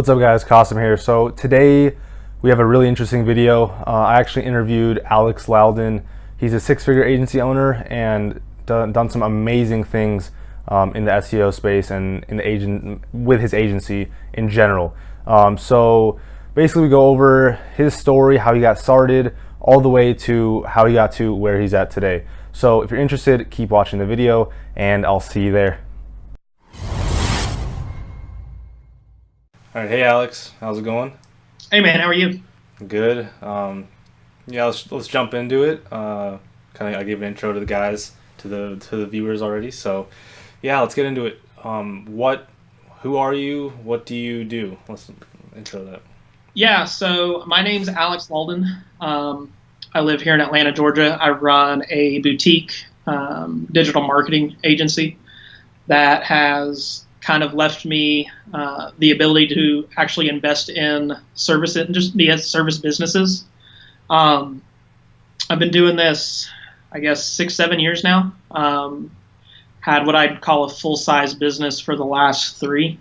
What's up guys, Kasem here. So today we have a really interesting video. I actually interviewed Alex Laldin. He's a six-figure agency owner and done some amazing things in the SEO space and with his agency in general. So basically we go over his story, how he got started, all the way to how he got to where he's at today. So if you're interested, keep watching the video and I'll see you there. All right, hey Alex, how's it going? Hey man, how are you? Good. Yeah, let's jump into it. I gave an intro to the guys, to the viewers already. So, yeah, let's get into it. Who are you? What do you do? Let's intro that. Yeah, so my name's Alex Laldin. I live here in Atlanta, Georgia. I run a boutique digital marketing agency that has kind of left me the ability to actually invest in service businesses. I've been doing this, I guess, 6-7 years now. Had what I'd call a full-size business for the last 3.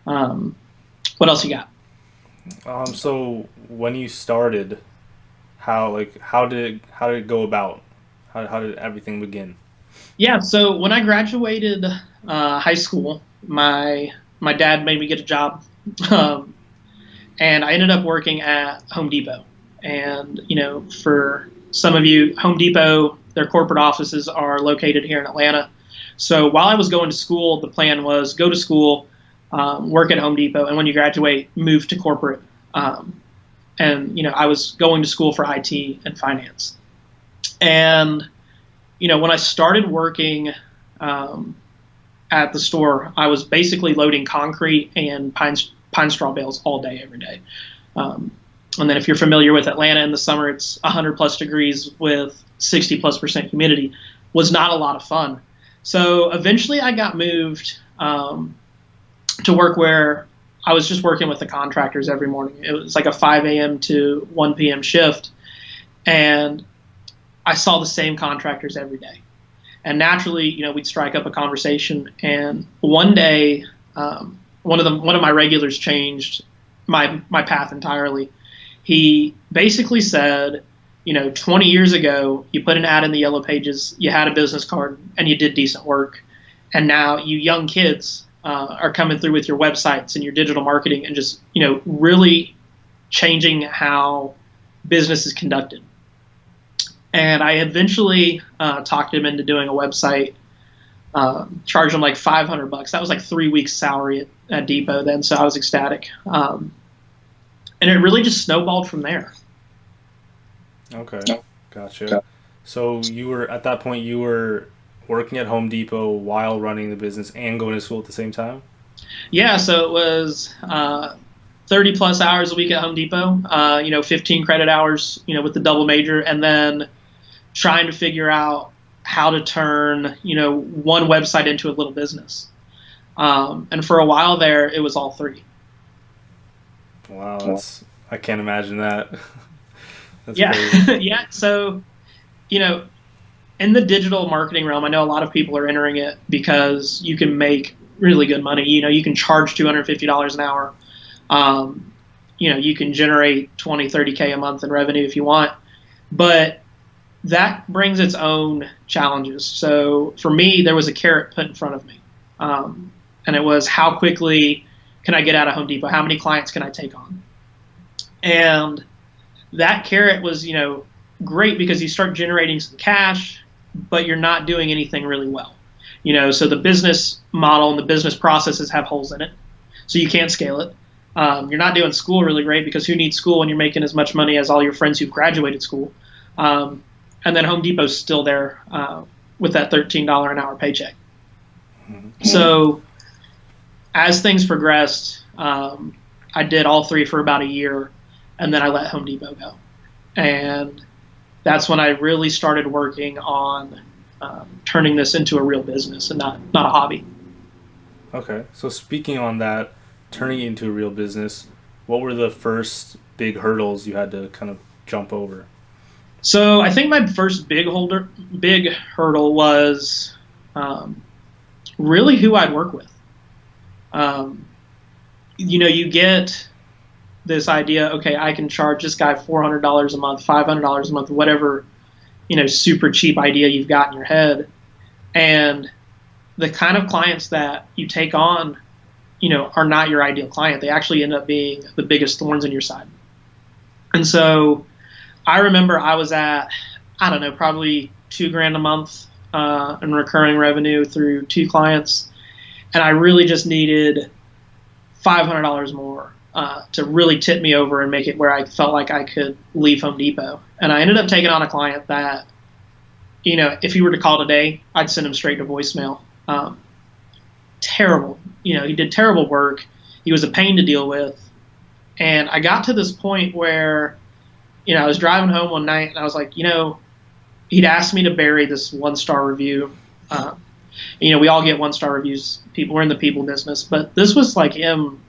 What else you got? So when you started, how did it go about? How did everything begin? Yeah, so when I graduated high school, my dad made me get a job, and I ended up working at Home Depot. And for some of you, Home Depot, their corporate offices are located here in Atlanta. So while I was going to school, the plan was go to school, work at Home Depot, and when you graduate, move to corporate. And I was going to school for IT and finance. And when I started working at the store, I was basically loading concrete and pine straw bales all day, every day. And then if you're familiar with Atlanta in the summer, it's 100+ degrees with 60+% humidity. Was not a lot of fun. So eventually I got moved to work where I was just working with the contractors every morning. It was like a 5 a.m. to 1 p.m. shift. And I saw the same contractors every day. And naturally, we'd strike up a conversation. And one day, one of my regulars changed my path entirely. He basically said, 20 years ago, you put an ad in the yellow pages, you had a business card, and you did decent work. And now you young kids are coming through with your websites and your digital marketing and just, really changing how business is conducted. And I eventually talked him into doing a website, charged him like $500. That was like 3 weeks' salary at Depot then, so I was ecstatic. And it really just snowballed from there. Okay, gotcha. So at that point you were working at Home Depot while running the business and going to school at the same time? Yeah, so it was 30+ hours a week at Home Depot, 15 credit hours, with the double major, and then trying to figure out how to turn, one website into a little business. And for a while there, it was all 3. Wow, I can't imagine that. That's yeah. crazy. Yeah. So, in the digital marketing realm, I know a lot of people are entering it because you can make really good money. You can charge $250 an hour. You can generate 20, 30K a month in revenue if you want. But that brings its own challenges. So for me, there was a carrot put in front of me. And it was, how quickly can I get out of Home Depot? How many clients can I take on? And that carrot was, great because you start generating some cash, but you're not doing anything really well. So the business model and the business processes have holes in it. So you can't scale it. You're not doing school really great because who needs school when you're making as much money as all your friends who've graduated school? And then Home Depot's still there with that $13 an hour paycheck. Mm-hmm. So as things progressed, I did all 3 for about a year, and then I let Home Depot go. And that's when I really started working on turning this into a real business and not a hobby. Okay, so speaking on that, turning it into a real business, what were the first big hurdles you had to kind of jump over? So I think my first big hurdle was really who I'd work with. you get this idea, okay, I can charge this guy $400 a month, $500 a month, whatever, super cheap idea you've got in your head. And the kind of clients that you take on, are not your ideal client. They actually end up being the biggest thorns in your side. And so I remember I was at, I don't know, probably $2,000 a month in recurring revenue through 2 clients. And I really just needed $500 more to really tip me over and make it where I felt like I could leave Home Depot. And I ended up taking on a client that, if he were to call today, I'd send him straight to voicemail. Terrible. He did terrible work. He was a pain to deal with. And I got to this point where, I was driving home one night and I was like, he'd asked me to bury this 1-star review. We all get 1-star reviews. We're in the people business, but this was like him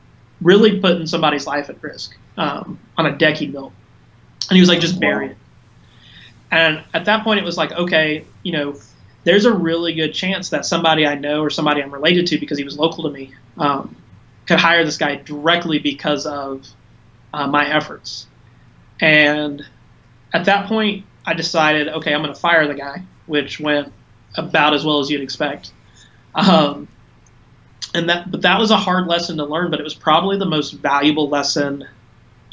really putting somebody's life at risk on a deck he built. And he was like, just bury it. And at that point, it was like, okay, there's a really good chance that somebody I know or somebody I'm related to, because he was local to me, could hire this guy directly because of my efforts. And at that point, I decided, okay, I'm going to fire the guy, which went about as well as you'd expect. But that was a hard lesson to learn, but it was probably the most valuable lesson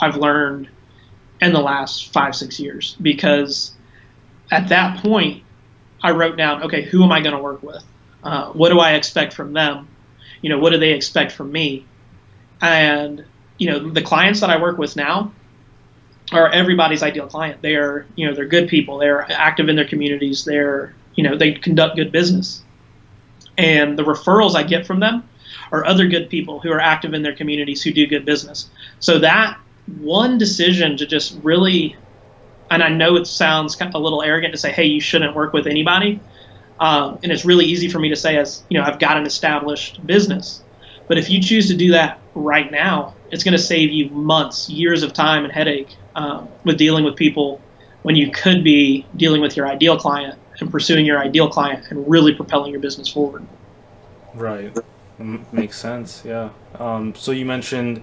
I've learned in the last 5-6 years, because at that point I wrote down, okay, who am I going to work with? What do I expect from them? What do they expect from me? And, the clients that I work with now are everybody's ideal client. They are, they're good people. They're active in their communities. They conduct good business. And the referrals I get from them are other good people who are active in their communities who do good business. So that one decision to just really, and I know it sounds kind of a little arrogant to say, hey, you shouldn't work with anybody. And it's really easy for me to say as, I've got an established business. But if you choose to do that right now, it's going to save you months, years of time and headache with dealing with people when you could be dealing with your ideal client and pursuing your ideal client and really propelling your business forward. Right. Makes sense. Yeah. So you mentioned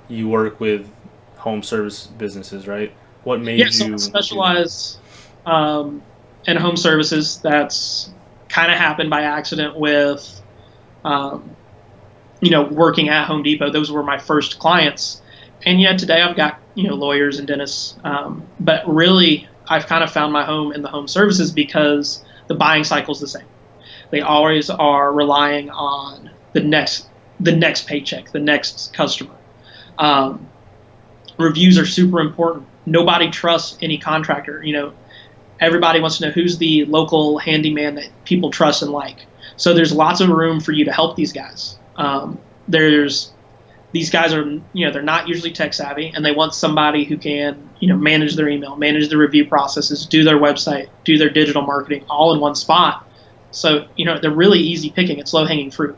you work with home service businesses, right? What made you so I specialize in home services. That's kind of happened by accident with, working at Home Depot. Those were my first clients. And yet today I've got, lawyers and dentists. But really, I've kind of found my home in the home services because the buying cycle is the same. They always are relying on the next paycheck, the next customer. Reviews are super important. Nobody trusts any contractor. Everybody wants to know who's the local handyman that people trust and like. So there's lots of room for you to help these guys. These guys are, they're not usually tech savvy, and they want somebody who can, manage their email, manage the review processes, do their website, do their digital marketing all in one spot. So, they're really easy picking. It's low hanging fruit.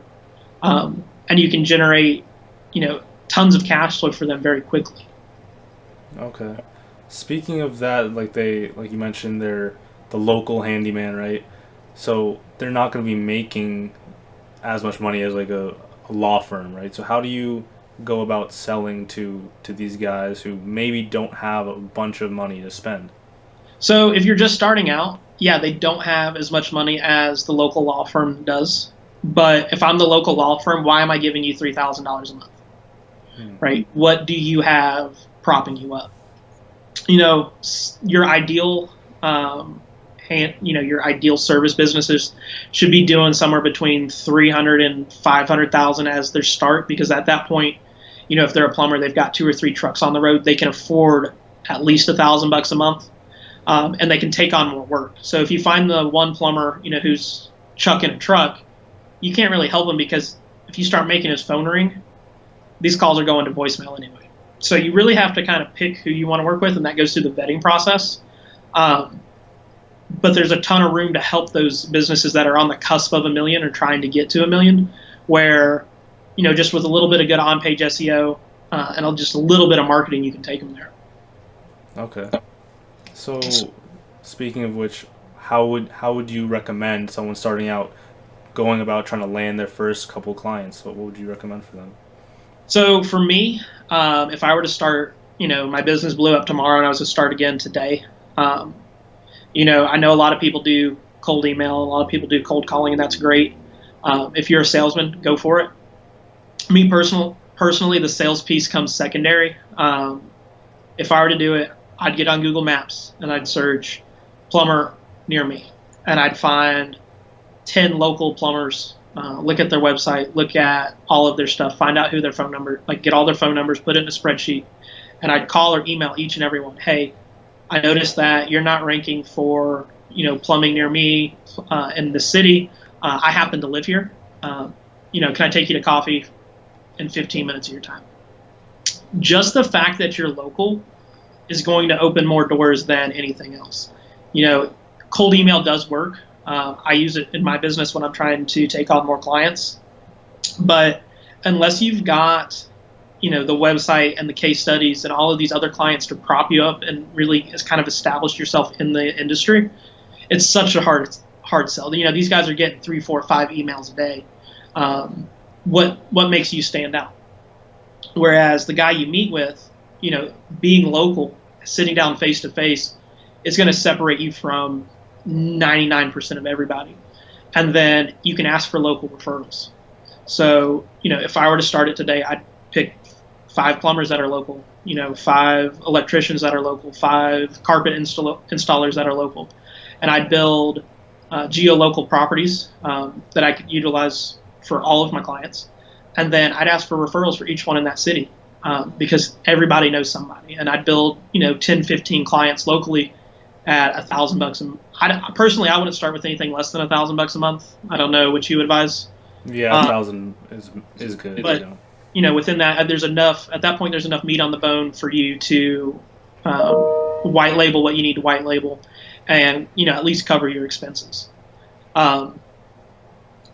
And you can generate, tons of cash flow for them very quickly. Okay. Speaking of that, like you mentioned, they're the local handyman, right? So they're not going to be making as much money as like a law firm, right? So how do you go about selling to these guys who maybe don't have a bunch of money to spend? So if you're just starting out, yeah, they don't have as much money as the local law firm does. But if I'm the local law firm, why am I giving you $3,000 a month? Right? What do you have propping you up? Your ideal, your ideal service businesses should be doing somewhere between 300 and 500,000 as their start, because at that point, if they're a plumber, they've got 2 or 3 trucks on the road, they can afford at least $1,000 a month, and they can take on more work. So if you find the one plumber, who's chucking a truck, you can't really help him, because if you start making his phone ring, these calls are going to voicemail anyway. So you really have to kind of pick who you want to work with, and that goes through the vetting process. But there's a ton of room to help those businesses that are on the cusp of $1 million or trying to get to $1 million, where, just with a little bit of good on-page SEO and just a little bit of marketing, you can take them there. Okay. So speaking of which, how would you recommend someone starting out going about trying to land their first couple clients? What would you recommend for them? So for me, if I were to start, my business blew up tomorrow and I was to start again today, um, I know a lot of people do cold email, a lot of people do cold calling, and that's great. If you're a salesman, go for it. Me personally, the sales piece comes secondary. If I were to do it, I'd get on Google Maps and I'd search plumber near me, and I'd find 10 local plumbers. Look at their website, look at all of their stuff, find out who their phone number, like get all their phone numbers, put it in a spreadsheet, and I'd call or email each and every one. Hey, I noticed that you're not ranking for plumbing near me in the city. I happen to live here. Can I take you to coffee in 15 minutes of your time? Just the fact that you're local is going to open more doors than anything else. Cold email does work. I use it in my business when I'm trying to take on more clients. But unless you've got, the website and the case studies and all of these other clients to prop you up and really has kind of established yourself in the industry, it's such a hard sell. These guys are getting 3, 4, 5 emails a day. What makes you stand out? Whereas the guy you meet with, being local, sitting down face to face, is going to separate you from 99% of everybody. And then you can ask for local referrals. So, if I were to start it today, I'd pick 5 plumbers that are local, 5 electricians that are local, 5 carpet installers that are local. And I'd build geo-local properties that I could utilize for all of my clients. And then I'd ask for referrals for each one in that city because everybody knows somebody. And I'd build, 10, 15 clients locally at $1,000 personally, I wouldn't start with anything less than $1,000 a month. I don't know what you advise. Yeah, 1,000 is good. But within that, there's enough. At that point, there's enough meat on the bone for you to white label what you need to white label, and at least cover your expenses. And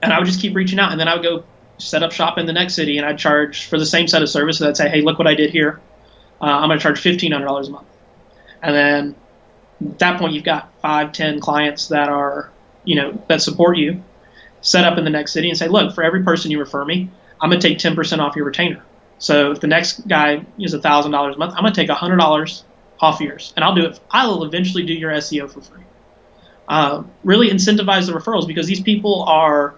I would just keep reaching out, and then I would go set up shop in the next city, and I'd charge for the same set of services. I'd say, hey, look what I did here. I'm going to charge $1,500 a month, and then at that point, you've got 5, 10 clients that are, that support you. Set up in the next city and say, look, for every person you refer me, I'm going to take 10% off your retainer. So if the next guy is $1,000 a month, I'm going to take $100 off yours, and I'll eventually do your SEO for free. Really incentivize the referrals because these people are,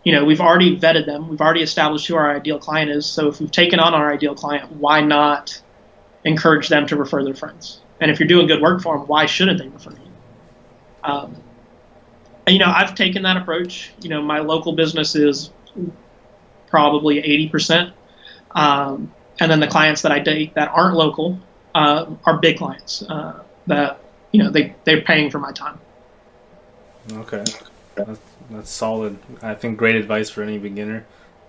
we've already vetted them. We've already established who our ideal client is. So if we've taken on our ideal client, why not encourage them to refer their friends? And if you're doing good work for them, why shouldn't they refer you? I've taken that approach. My local business is probably 80%. And then the clients that I date that aren't local are big clients that, they're paying for my time. Okay. That's solid. I think great advice for any beginner.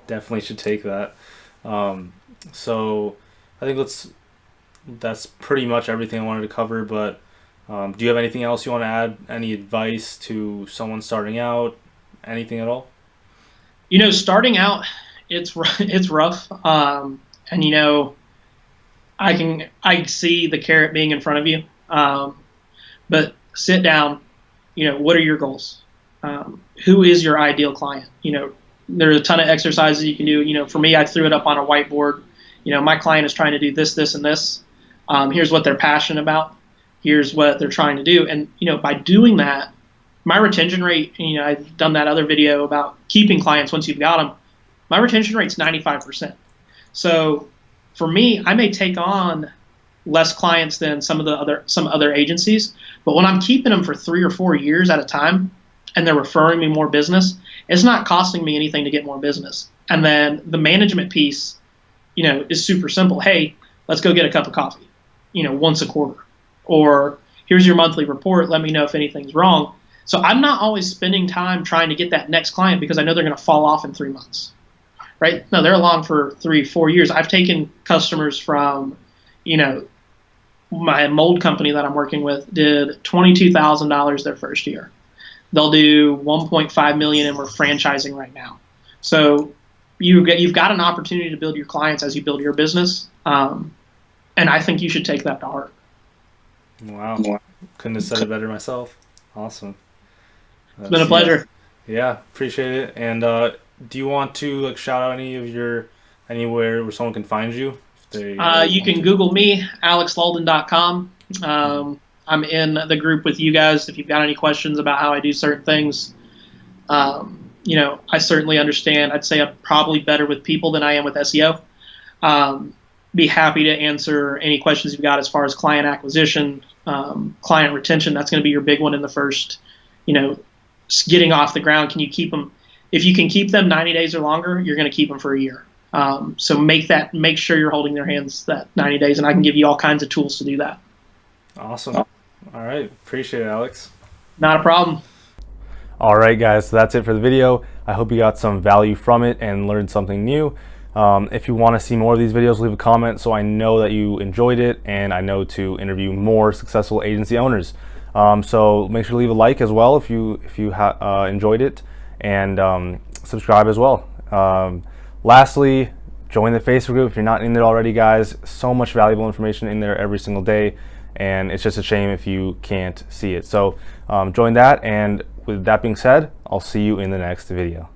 Definitely should take that. So I think that's pretty much everything I wanted to cover, but do you have anything else you want to add? Any advice to someone starting out? Anything at all? Starting out, it's rough. And I see the carrot being in front of you. But sit down, what are your goals? Who is your ideal client? There's a ton of exercises you can do. For me, I threw it up on a whiteboard. My client is trying to do this, this, and this. Here's what they're passionate about. Here's what they're trying to do. And, by doing that, my retention rate, I've done that other video about keeping clients once you've got them. My retention rate's 95%. So for me, I may take on less clients than some other agencies, but when I'm keeping them for 3 or 4 years at a time and they're referring me more business, it's not costing me anything to get more business. And then the management piece, is super simple. Hey, let's go get a cup of coffee, once a quarter. Or here's your monthly report. Let me know if anything's wrong. So I'm not always spending time trying to get that next client because I know they're going to fall off in 3 months, right? No, they're along for 3, 4 years. I've taken customers from, my mold company that I'm working with did $22,000 their first year. They'll do $1.5 million, and we're franchising right now. So you've got an opportunity to build your clients as you build your business, and I think you should take that to heart. Wow. Couldn't have said it better myself. Awesome. It's been a pleasure. Yeah, appreciate it. And do you want to shout out any of your anywhere where someone can find you? If they You can Google me, alexlaldin.com. I'm in the group with you guys if you've got any questions about how I do certain things. I certainly understand. I'd say I'm probably better with people than I am with SEO. Be happy to answer any questions you've got as far as client acquisition, client retention. That's going to be your big one in the first, getting off the ground. Can you keep them? If you can keep them 90 days or longer, you're going to keep them for a year. So make sure you're holding their hands that 90 days, and I can give you all kinds of tools to do that. Awesome. All right. Appreciate it, Alex. Not a problem. All right, guys. So that's it for the video. I hope you got some value from it and learned something new. If you want to see more of these videos, leave a comment so I know that you enjoyed it and I know to interview more successful agency owners. So make sure to leave a like as well if you enjoyed it, and subscribe as well. Lastly, join the Facebook group if you're not in there already, guys. So much valuable information in there every single day, and it's just a shame if you can't see it. So join that, and with that being said, I'll see you in the next video.